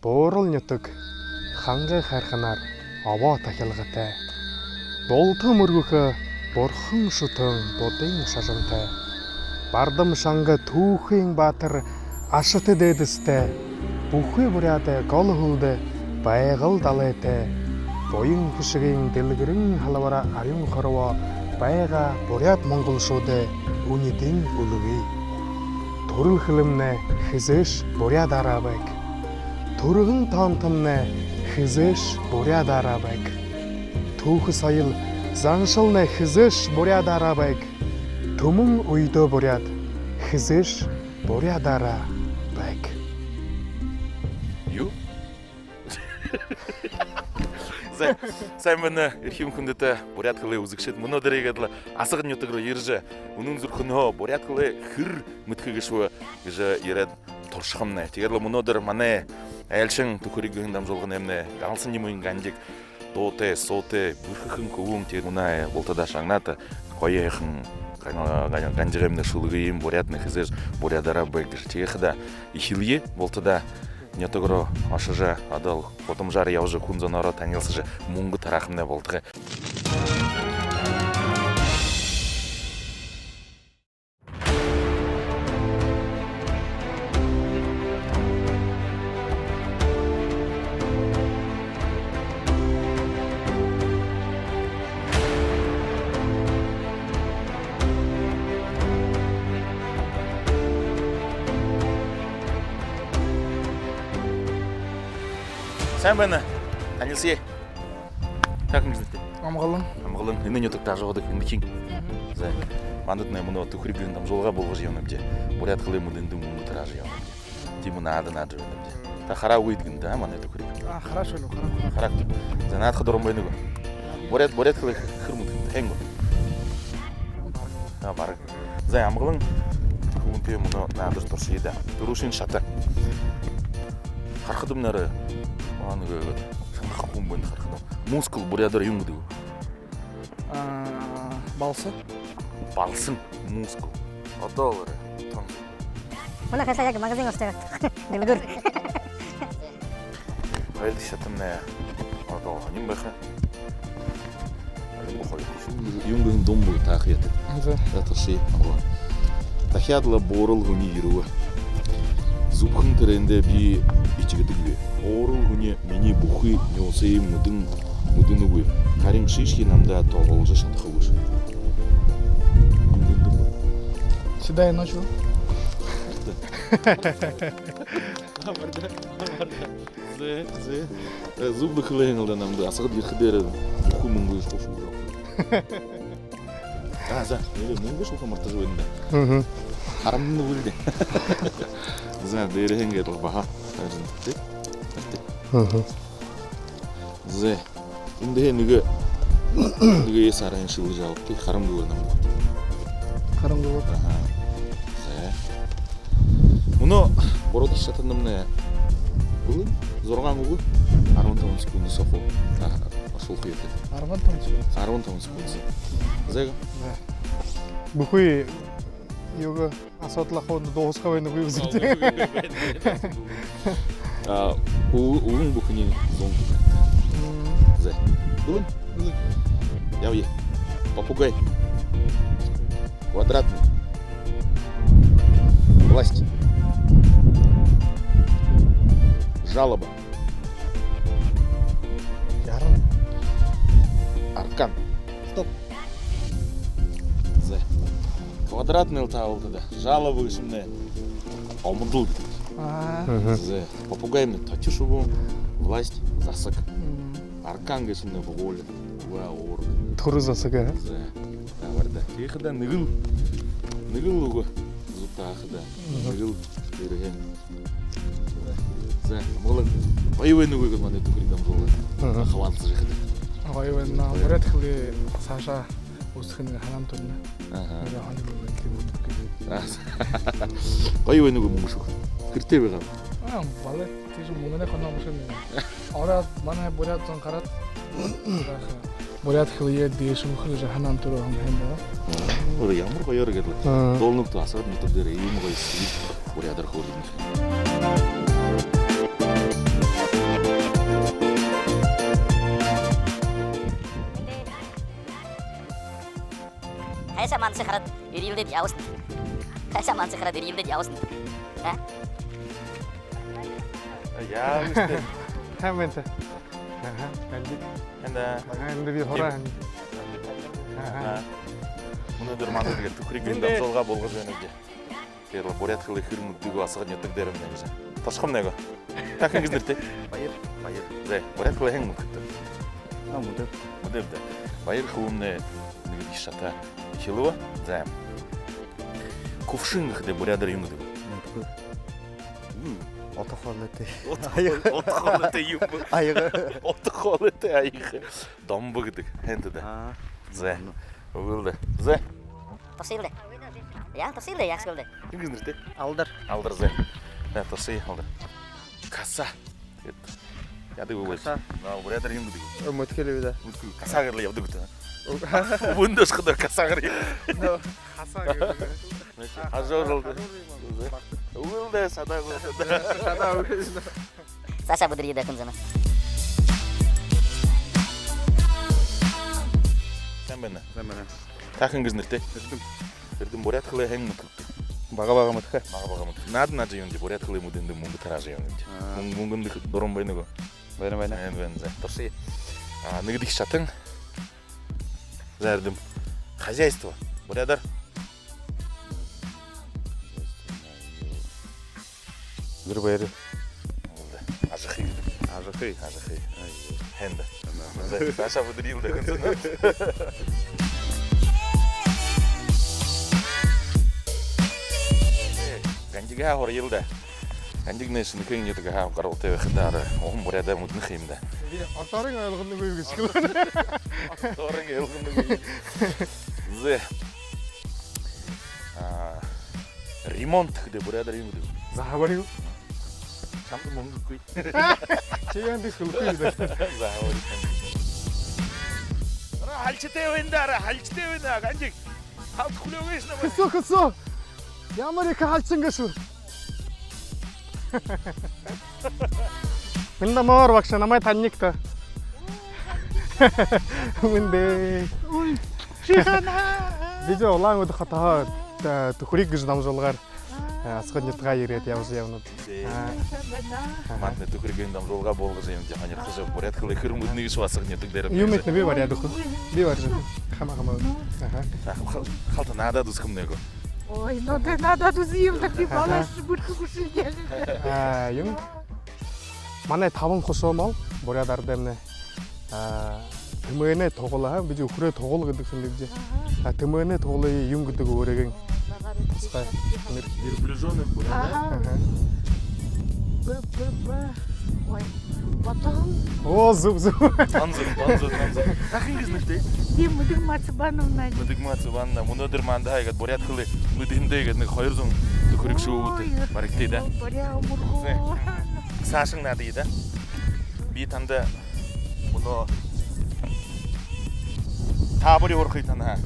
буурал нутаг хангай харханаар овоо тахилгатай. Болтон мөргөх бурхан шүтэн будын шалантай. Бардам шанга түүхийн баатар ашат дэдэстэй. Бүхий буряатай гол хөлд байгал далайтай. Буян хөшгийн дэлгэрэн халавара аюун хорвоо байга буряд Монгол шүдэ үнэдэн үлгэе. Төрөл хөлмнэ хизээш бурядараа байг. Төргөн тоонтомнэ хизээш бурядараа байг. Түүх соёл заншилнэ хизээш бурядараа байг. Төмөн уйдөө буряд хизээш бурядараа байг. Юу? Сайн байна. Эрхэм хүндэт буряд хөлөө үзэгчид өнөөдрийг л асгад нютаг руу ирж үнэн зүрхнөө буряд хөлөө хэр мэдхэгшвэ гэж яриад туршихамнэ. Тэгээд л өнөөдөр манай айлшин төхөрийн дамжуулгын нэмнэ галсан юмын ганжиг дуутэй суутэй бүрхэхэн хөвөн тэр үнэ болтодаа шагнаад гоёхан ганжигэмнэ шулгын буряд нэхзэр бурядараа байг гэхда ихилие болтодаа нятогро ашажа адал потомжар явж хүн зоноро танилцж мөнгө тарахмнэ болдгоо. Сайн байна. Танилцъя. Как мэдээ? Амгалан. Амгалан энэ нютаг таажгаад хэмхийн. За. Мандад нэмнө төхрийн дамжуулга болгож явна гэж. Буряд хөлөө мөдөнд мөнгө тарааж явна гэж. Тийм наад наад байна гэж. Та хараа үед гэнэ манай төхрийн. Харааш уу хараа. За наадах дуран байна уу? Буряд хөлөө хэр мөдөнд хэнг. Баг. За амгалан хүнтэй мөнө наадаж туршийда. Дөрөвшин шатаа. Харахад өмнөр нэг шанхах хүн байна харах нь. Мускул бурядар юм гэдэг. Балсан. Балсан мускул. Одоо том. Манай хасаа яг магазин очихдаг. Дэлгэр. Хоёул шатнаа. Одоо юм байхаа. Юм гэн дом буу таах яадаг. За турши. Дахиад л буурал хүний ирвэ. Зүбхэн тэрэндээ би ичгэдэг вэ. Уурал хүний миний бүхий нёосын мүдэн үгүй. Харин шишхийн намдаа тоолж шатахгүй ш. Сюда ночью. Зубны хлэнгэл намдаа асгад ирэхдээр бүхий мөнгө шуух юм. За, мөнгө шуух мартаж байна. Харамны үлдээ. За, дээр хэнгээд баха. За. Эндээ нэг ясараа шилж авах харамгүй нам. Харамгүй. За. Мөнө бород шатан намнэ. Үгүй 6 үгүй 15 секундс авах. Ашуулах юм. 15 секунд. Зэг. Бүхий юуг асуудал ахуйд дуусгах байх уу үзэгтэй. Уун бүхний зон. За. Уун. Яви. Попугай. Квадратный. Власть. Жалоба. Яран. Аркан. Стоп. За. Квадратный таавал жалоба гэсмнэ. Омдол. За. Попугай минь точиш уу? Власть засаг. Аркан гэсмнэ бугуул. Вау. Төрөс засаг. За. Таварда. Тийхда нэгэл үгүй. Зутаахда. Нэгэл ирэх. За. Монгол баян үгүй гэж манай төхрийн дамжуулга. Хаваалцж ихэд. Гоё байна. Буряд хөлөө цаашаа өсөх нэг ханаам төрнө. Гоё байна уу мөнгө шүү. Гэртээ байгаа. Балет тийш мөнгөний хоноо мөшөө. Ороод манай буряд зон гараад буряд хөлөө дээш мөхөж ханаам төрөө хам байна. Өөр ямар гоёор гэдэг. Дуулнууд асаад метр дээр ийм гоё бурядар хөөргөн. мансы харат ирилде дияусын. Кайса мансы харат ирилде дияусын. Я işte. Hemen de. Geldik. Енді Bir hora. мұны дұрманы деген түкірегенде жолға болғы жөнінде. Керлі борят қылы хырмы дүгі асығын еттік дәрім негізі. Ташқым негі? Тәкін кіздірді? Байыр. Зәй, борят қылы хәң мүмкітті? Мұдырды. Байыр қылымны негі дишата хилуа. Зәй. Ковшын қыды борядар юмды. Отықолыты юмбы. Отықолыты айығы. Дамбы қыдық. Хәнді де. Зәй. Өгілді. Зәй. Тосилде. Ya, tosiyle yaxshi bo'ldi. Kim kizdirdi? Aldır. Aldır Zəy. Hə, tosi aldır. Kasa. Яды вывозить. На, бурятар им буду. Ömötkeli bir de. Kasagırlı yaptı kutu. Bundos kadar kasagır. Kasagır. Hazır oldu. Oldu sada oldu. Sasha budur yedi yakın zaman. Sen benden. Sen bana. Takın kız nerede? Dedim бурят хле хэнг муту. Бага мытха. Бага муту. Над жөнде бурят хле муденде мунгу тараж жөнде. Мунгунды дором байныго. Bayna. Ben Торси. Нигдих шатын. Зардым. Хозяйство. Бурядар. Bir bayırı. Ажахи. Ажахи. Хенда. Саша выдрил да конца. Ганжига хор йылда. Ганжиг несин кең ятыга ха каралты хадары. Огым буряда мутны химда. Артарың айлығынды көйге шықылы. Артарың айлығынды көйге. Зе. Ремонт хыды бурядар юмды. Захабарың. Шамды мунгу көй. Чегенді қыл көйді. Захабарың. Халчытевенда, ганжиг. Халт кулёгеш на. Кысо. Ямарека халчынға шу. Мында мор бақша, намай танникта. Мында. Видео олаң өді қатаға түкірек күждам жолғар. Асқын етіға ерет яуыз яуынып. Мантны түкіргендам жолға болғы жайын жаханер қызы бурят қылы кірім өдінегі шу асығын етік дәрім. Юмет не бар яды құл. Бей бар жын. Хама. Қалты нада дұзқым него. Ой, ну да надо дузием так и балаш бүркі күшілген. Юм. Манай таван хошоо мал бурядарды эмне тэмээне тоглоо би өкрөө тоглоо гэдэг юм лээ. Тэмээне тоглоо юм гэдэг өөрөгийн тусгай Верблюжоны буряда. Ой, потом О, зуб. Танзыр. Тахин кизнерде? дем мүдік Мацыбановна. Мыдыгмасы ванна, мұнадыр манда айгат бурят қылы мыдыгынды айгат нэг хайырзың түкірік шуы өті баректе да. Боря умурго. Сашың нады да? Би танда мұны табыры орқы тана.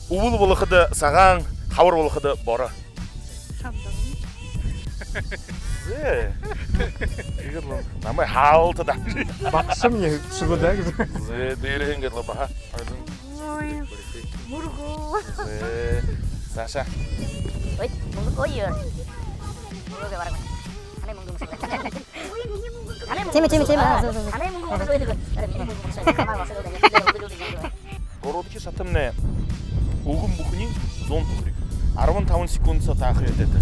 Уыл болықыды саған, хауыр болықыды бора. Зе. Егерлон. Намай хаалты да. Бақшым не шығыда. Зе, дейреген кетлі баха. Ой, мурго. Зе. Саша. Ой, ой yor. Munggu barang. Ane munggu musuh. Cimi. Ane munggu musuh itu. Городки шатымне угум бухни зон тугрик. 15 секунд таахыр етеді.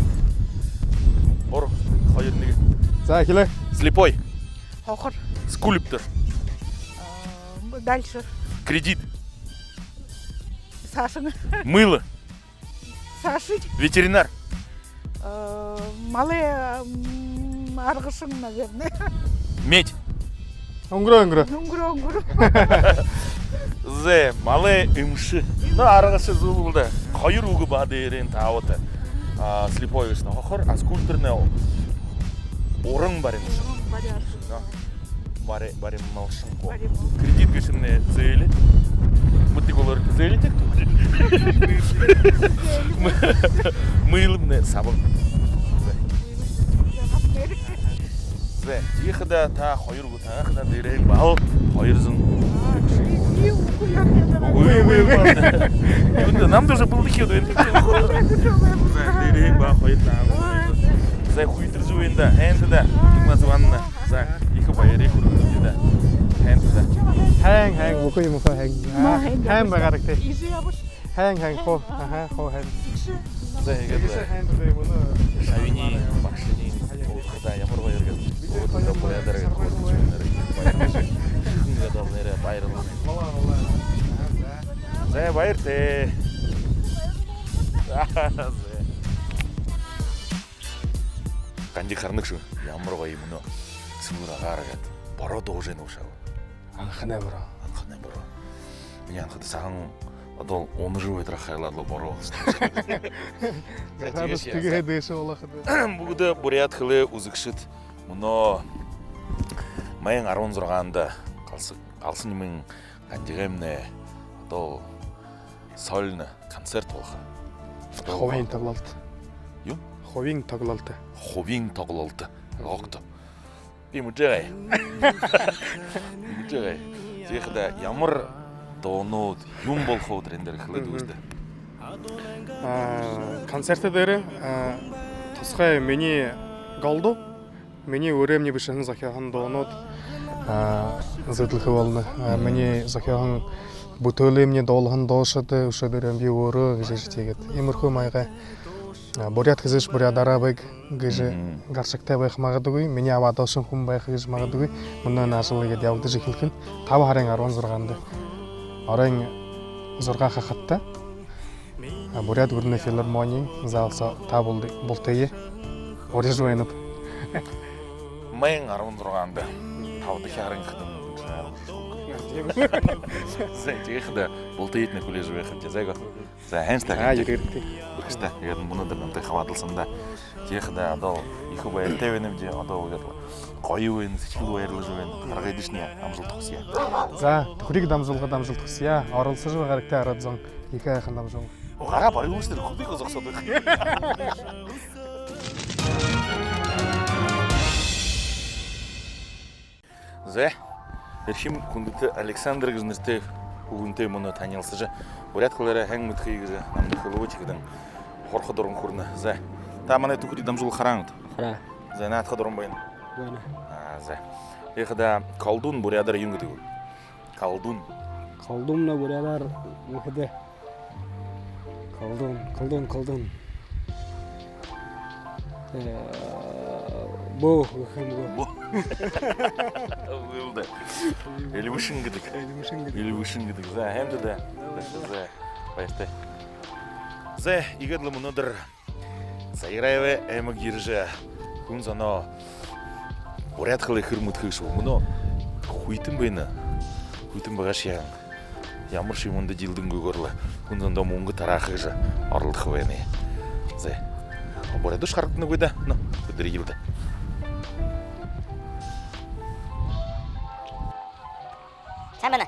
Бор хайырныгы. За, келе. Слепой. Хохор. Скульптор. Дальше. Кредит. Сашин. Мыло. Сашить. Ветеринар. Малые аргышың, наверное. Медь. Унгро. Унгур. Зе, мале имши. Ну, аргышы зулулда. Хайыр угу бадырын таавыты. Слепой вишна. Хохор, а скульпторне орын бар имши. Барим малшын ко. Кредит гешімне зейлі. Мыттық олар зейлі тек тұр. Мыйлымне сабын. Зе, жиқыда та хайыр угу таңақыда дейрейін бал хайырзын. 근데 남도 저 불리켜도 엔데. 내리 봐 거기다. 자 хуйтер 주인다. 핸드다. 이마서 왔나. 자 이거 봐야리 그러는데. 핸드다. Hang бүгүй юм хоо hang. Hang байгаа гэх. Hang хоо. Аха хоо hang. 자 이게 샤위니 막시니 오다 ямар баяр гэж. Өөртөө баяраар гэж хэлж байгаа нэрэ баяр. 자 баяртай. Ганжи харнаг шүү. Ямар гоё юм нөө. Сүмүр агааргаад бороод уужээ нуушаа. Анхны бороо. Анхны бороо. Миний анхад сан одоо онжуу байдрах хайлаад бороо. Тэгээд дэше болох. Бүгд бурят хөлөө үзэгшид мөнөө Маян 16-нд галсан юм ганжигэмнэ одоо сольно концерт болох. Ховын тоглолт. Юу? Ховын тоглолт. Ховын тоглолт. Огт. Би мүжээ. Мүжээ. Тэгэхэд ямар доонууд юм болох уу трендер хэлээд үгүйтэй. Концерт дээр тусгай миний голду миний өрөөмний бишэн зохиохон доонууд зөвлөхөө болно. Миний зохиохон бүтээлэмний дуулхан доошод өшөдөр би өөрөө гэж тэгээд иймэрхүү маяга бурят хэзээ бурядараа байг гэж гарчагтай байх магадгүй. Миний аваад доосон хүн байх гэж магадгүй. Мөн наашгүй гэдээ явагдаж эхлэх нь 5 харын 16-нд орон 6 хахаттай бурят гүрний филармонийн заалса та бултээ орж байна. Маян 16-нд 5 дахь харын хэдэн Зэйхдэ бултээд нэг хүлээж байх юм зайгаа. За хайнстаа. Иргэдтэй. Бүгдээ яг мундаг намтай хаваадалсанда. Зэйхдэ одоо их баяртай байна юм жи одоо үгээд гоё вэ сэтгэл баярлаж байна. Гаргаад ишний амжилт тусъя. За төхрийг дамжуулгаад амжилт хүсье. Оролцож байгаа хэрэгтэй хараад зон их хайхан дамжуул. Гараа барыг үүсдэр хөлийг зогсоод байх. Зэ Эрхим хүндэт Александр гэж нэртэй хүүгэнтэй мөнөө танилцаж бурят хөлөөрөө ханг мэдхийг намдах хөлөөж гэдэг хорход орон хүрнэ. За та манай төхрийг дамжуулах хараанд. Хараа. За наадхад орон байна. Байна. За. Яхада колдун бурядар юм гэдэг. Колдун. Колдумна бурядар үхэдэ. Колдун. Боо хэмгөө. Үлдэ. Элвишин гэдэг. За хэмдэ. За баяртай. За игээд л өнөөдөр саяравэ эмэг иржээ. Хүн занаа бурят хөл ихэр мэдхийг шүү. Мөнөө хүйтэн байна. Хүйтэн байгаа шээ. Ямар шиг мөндө жилдэнгүйгээр л хүн зандаа мөнгө тараах гэж орлох байна. За. Бурят дэш харагдана уу да? Нөө өдөр ийлдэ. Сайн байна.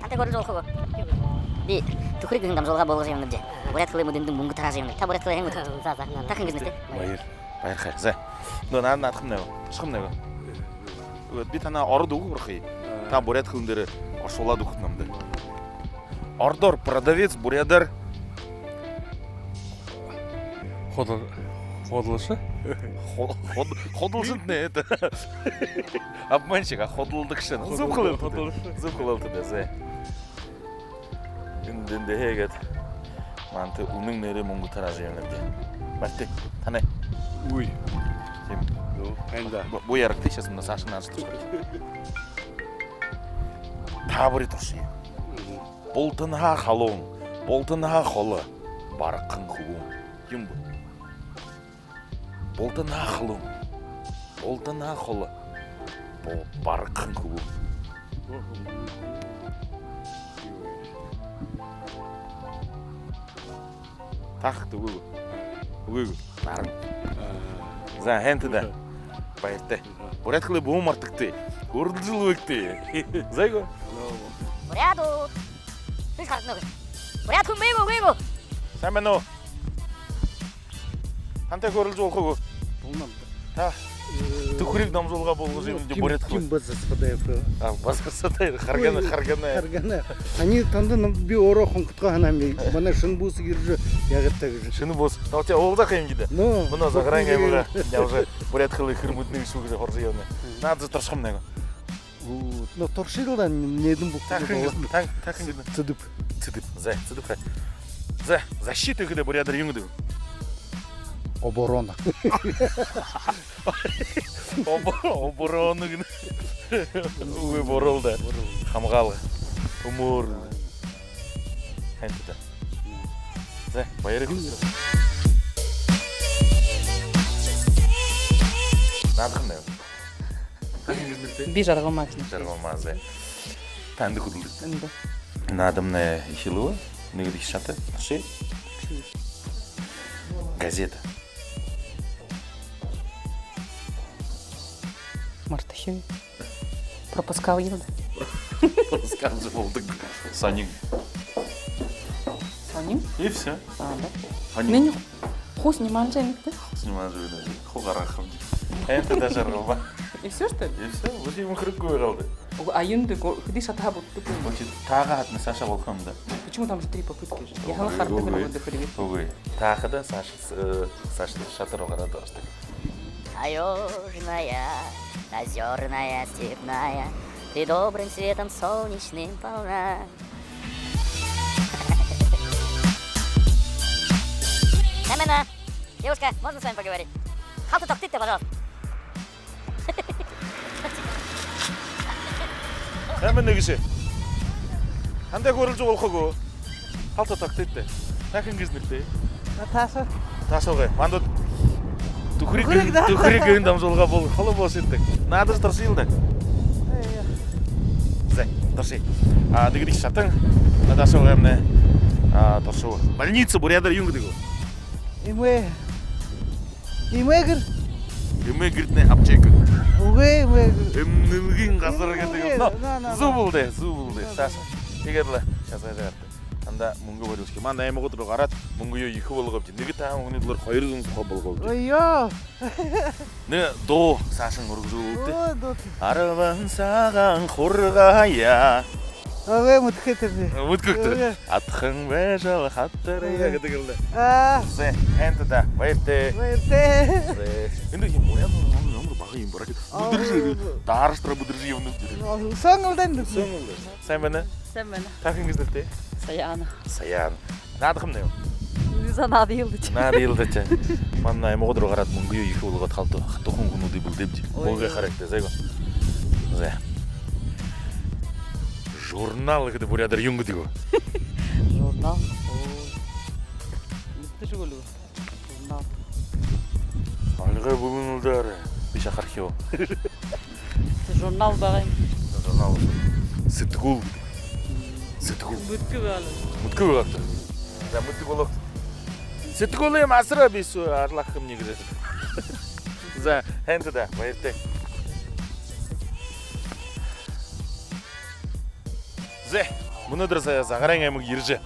Тантай гөрөлж болох уу? Би төхрийг хэн дамжуулга болгож юм гэж. Бурят хөлөө мөдөнд мөнгө тарааж юм. Та бурят хөлөө хэн мөд. За. Тахын гэж нэ. Баяр хай. За. Нөө наадах нэ. Шхам нэ. Би танаа орд өгөх юм. Та бурят хөлн дээр оршуулаад өгөх намд. Ордоор продавец бурядар Ходлош. Ходолшинт нэ это. Обманщик, ходолдагшин. Зукулалт дэзэ. Эндэн дэгэт. Манты үнэн нэрэ мөнгө тарааж юм лээ. Бартай. Танай. Уй. Тим. Энда. Буяр ты сейчас на Саша нас тут. Табрит уси. Болтонха халуун. Болтонха холо. Баркын хуу. Юм. Болтонха халуун. Болтонха холо. Баркын хуу. Тахт өгөө. Өгөө. Баран. За хэнтэдэ. Баяртай. Бурят хөлөө бүүм мартагтэй. Хөрөлжил өгтэй. Зайго. Буряду. Биш харагдана уу? Буряд хүн мэгөө. Сайн байна уу? Тантай хөрөлж болох уу? Та Тухрик дамжолга болгож эмне борят кылып. Ким базасыдай про. Баскырсатай харгана. Харгана. Они тандан би оро хонкутка ханами. Мана шын бусы кирже ягытта кирже. Шыны болс. Талча олда кайым гиде. Ну. Мына загран эмга. Я уже борят кылы хырмытны шугы хоржыяны. Надо торшым него. Но торшилдан недим бу. Такын. Цыдып. Цыдып. За защиту где борят юнгды. Оборона. Обороны гына. Уй боролда. Хамгалы. Умур. Хантта. За байрак. Надхын. Би жаргамаас. Жаргамазы. Танды худулды. Энди. Надамна хилуа. Нэгдих шата. Ши. Газета. Мартахи. Пропускал елді. Скажи, болдық. Санин. Санин? И все. А, да. Санин. Мен ху снимал женикті. Снимаю же видно. Хугарахым. Это даже рыба. И все, что ли? И все. Вот ему хрюкую қалды. А енді куди шатаға бұд тупым. Вот тағы атны Саша волхамда. Почему там же 3 попытки же? Я хала харты бір өді привет. Увы. Тағы да Саша шатыр оғара дұрысты. Таежная, озерная, степная, ты добрым светом солнечным полна. Самена, девушка, можно с вами поговорить? Халту топтите, пожалуйста. Сәмен негіші. Қандай көрілжі олқығы? Қалта тақтетті. Тәкін кезінікті. Наташа. Ташылғы. Мандот тухрик өндам жолға бол. Қалы бол сеттік. Надыр тұршы елді. Зәй, тұршы. Дегірік шатың. Наташылғы әміне тұршы. Больница бурядар юңгідігі. Имегр. Үмі кіртіне апчайкі. Угай, Үмнілгін қазыр кәдігі. Зу болды. Саша. Егерлі. Шасай жағарты. Анда мұңғы бөлішке. Манда әймі қотыры қарат. Мұңғы үй екі болығы өпті. Неге тағы мұңғынеділер қойыры зұңыз қол болығы өпті. Ойо. Не до Сашың ұрғызу өпті. Арабан саған қорғая. Ага, мутхетірді. Мұткөкті. Атқың бә жалы қаттары егіді келді. А, Зе, әнті да, байырты. байырте. Енді ем оян өмір бағы ем барак. Бұдыржы, дарыштыра бұдыржы емін өпті. Соңылдан. Сән бәні? Sen beni. Тақың кездерді? Sayana. Саян. Надықым не? Güzel adı yıldı. Нады елдече. Манна эми одыр гарат муңгуй екі болға қалды. Тоқын күнуді бұл депті. Болға қаректі, зайго. Зе. Журнал кеді бурядар юңғы дего. Jurnal. Bitti şu gülü. Jurnal. Алға бүгін ұлдары. Биша қархио. Jurnal bakayım. Журнал. Сытгул. Bütkü böyle. Мұткі болақты. Да, мұткі болақты. Сытгул ем асыра бейсу арлақым негіреді. За, әнті да, байырты. Зе, мұны дұрса зағараң әмі ерже.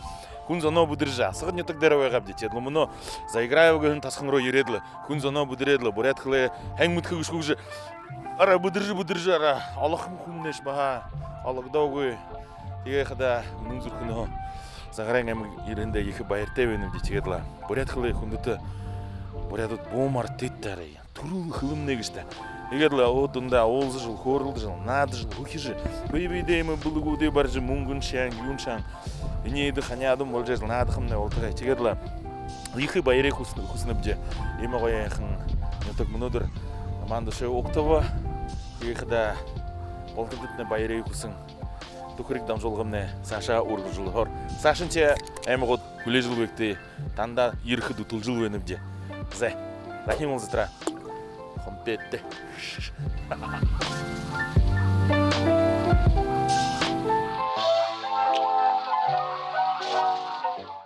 Күн зано бұдыржа. Сығын нетік дәрі ойғап детеді. Мұны заиграй өгін тасқын рой ереділі. Күн зано бұдыреділі. Борят қылы әң мұткі күшкі ара бұдыржы ара. Алықым күннеш баға. Алықда өгі. Теге қыда мұның зүркіні зағараң әмі ерінде екі байырты өйнім детегеділі. Борят қылы күндіті. Борят ұт бомар теттәрі. Турул қылым негішті. Егерлі отында олзы жыл, көрілді жыл, нады жыл, ұхи жыл. Бөй-бөйдеймі бұлығы өде бар жыл, мұңгын шаң, юн шаң. Инейді қанядым ол жыл, нады қымны олтығай. Тегерлі екі байырек құсынып же. Емі қоя яқын. Нетік мұныдыр. Аманды шөй оқтығы. Егіда олтығытны байырек құсын. Тухрик дам жолғымны Саша ұрғы жыл ғыр. Сашынче әмі ғод күле жыл бөкті. Танда ерхі дұтыл жыл өніп же. Зай, рахим ол зытра. Компетте.